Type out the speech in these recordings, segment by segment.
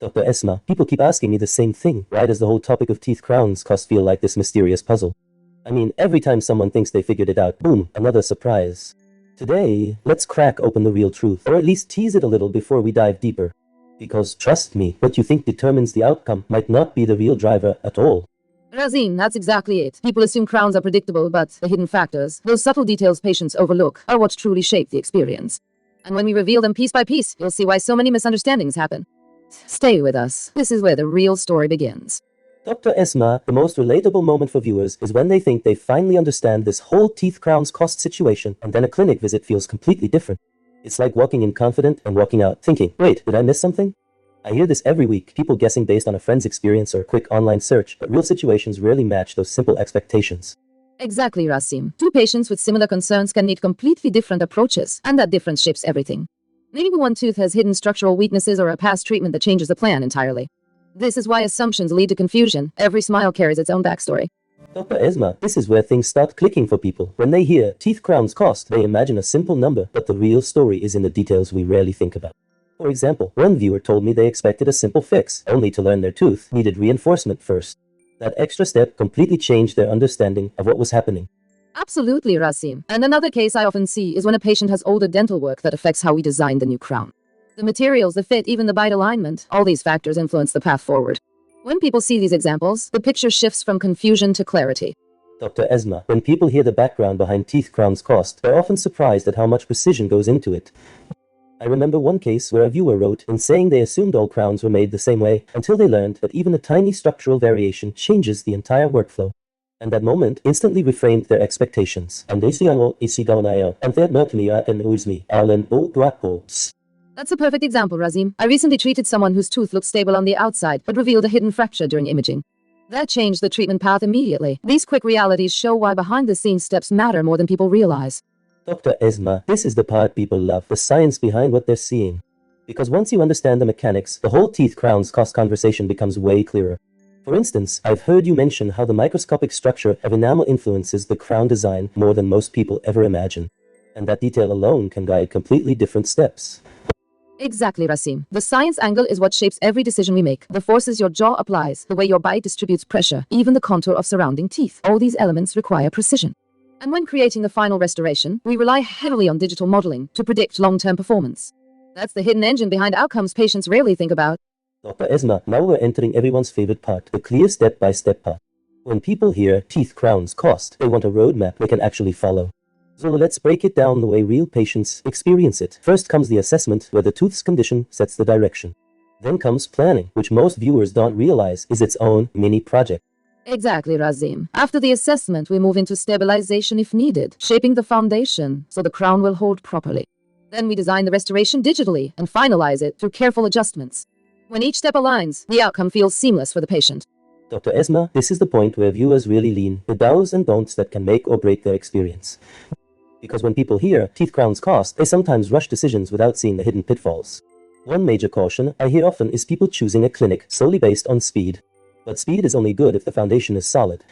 Dr. Esma, people keep asking me the same thing. Why does the whole topic of teeth crowns cost feel like this mysterious puzzle? I mean, every time someone thinks they figured it out, boom, another surprise. Today, let's crack open the real truth, or at least tease it a little before we dive deeper. Because trust me, what you think determines the outcome might not be the real driver at all. Rasim, that's exactly it. People assume crowns are predictable, but the hidden factors, those subtle details patients overlook, are what truly shape the experience. And when we reveal them piece by piece, you'll see why so many misunderstandings happen. Stay with us. This is where the real story begins. Dr. Esma, the most relatable moment for viewers is when they think they finally understand this whole teeth crowns cost situation, and then a clinic visit feels completely different. It's like walking in confident and walking out thinking, wait, did I miss something? I hear this every week, people guessing based on a friend's experience or a quick online search, but real situations rarely match those simple expectations. Exactly, Rasim. Two patients with similar concerns can need completely different approaches, and that difference shapes everything. Maybe one tooth has hidden structural weaknesses or a past treatment that changes the plan entirely. This is why assumptions lead to confusion. Every smile carries its own backstory. Dr. Esma, this is where things start clicking for people. When they hear teeth crowns cost, they imagine a simple number, but the real story is in the details we rarely think about. For example, one viewer told me they expected a simple fix, only to learn their tooth needed reinforcement first. That extra step completely changed their understanding of what was happening. Absolutely, Rasim. And another case I often see is when a patient has older dental work that affects how we design the new crown. The materials, the fit, even the bite alignment, all these factors influence the path forward. When people see these examples, the picture shifts from confusion to clarity. Dr. Esma, when people hear the background behind teeth crowns cost, they're often surprised at how much precision goes into it. I remember one case where a viewer wrote in saying they assumed all crowns were made the same way until they learned that even a tiny structural variation changes the entire workflow. And that moment instantly reframed their expectations. And That's a perfect example, Rasim. I recently treated someone whose tooth looked stable on the outside, but revealed a hidden fracture during imaging. That changed the treatment path immediately. These quick realities show why behind-the-scenes steps matter more than people realize. Dr. Esma, this is the part people love, the science behind what they're seeing. Because once you understand the mechanics, the whole teeth crowns cost conversation becomes way clearer. For instance, I've heard you mention how the microscopic structure of enamel influences the crown design more than most people ever imagine. And that detail alone can guide completely different steps. Exactly, Rasim. The science angle is what shapes every decision we make. The forces your jaw applies, the way your bite distributes pressure, even the contour of surrounding teeth. All these elements require precision. And when creating the final restoration, we rely heavily on digital modeling to predict long-term performance. That's the hidden engine behind outcomes patients rarely think about. Dr. Esma, now we're entering everyone's favorite part, the clear step-by-step path. When people hear teeth crowns cost, they want a roadmap they can actually follow. So let's break it down the way real patients experience it. First comes the assessment, where the tooth's condition sets the direction. Then comes planning, which most viewers don't realize is its own mini project. Exactly, Rasim. After the assessment, we move into stabilization if needed, shaping the foundation so the crown will hold properly. Then we design the restoration digitally and finalize it through careful adjustments. When each step aligns, the outcome feels seamless for the patient. Dr. Esma, this is the point where viewers really lean, the do's and don'ts that can make or break their experience. Because when people hear teeth crowns cost, they sometimes rush decisions without seeing the hidden pitfalls. One major caution I hear often is people choosing a clinic solely based on speed. But speed is only good if the foundation is solid.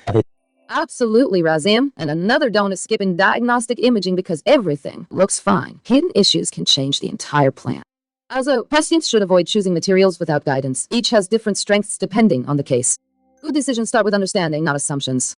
Absolutely, Rasim. And another don't is skipping diagnostic imaging because everything looks fine. Hidden issues can change the entire plan. Also, patients should avoid choosing materials without guidance. Each has different strengths depending on the case. Good decisions start with understanding, not assumptions.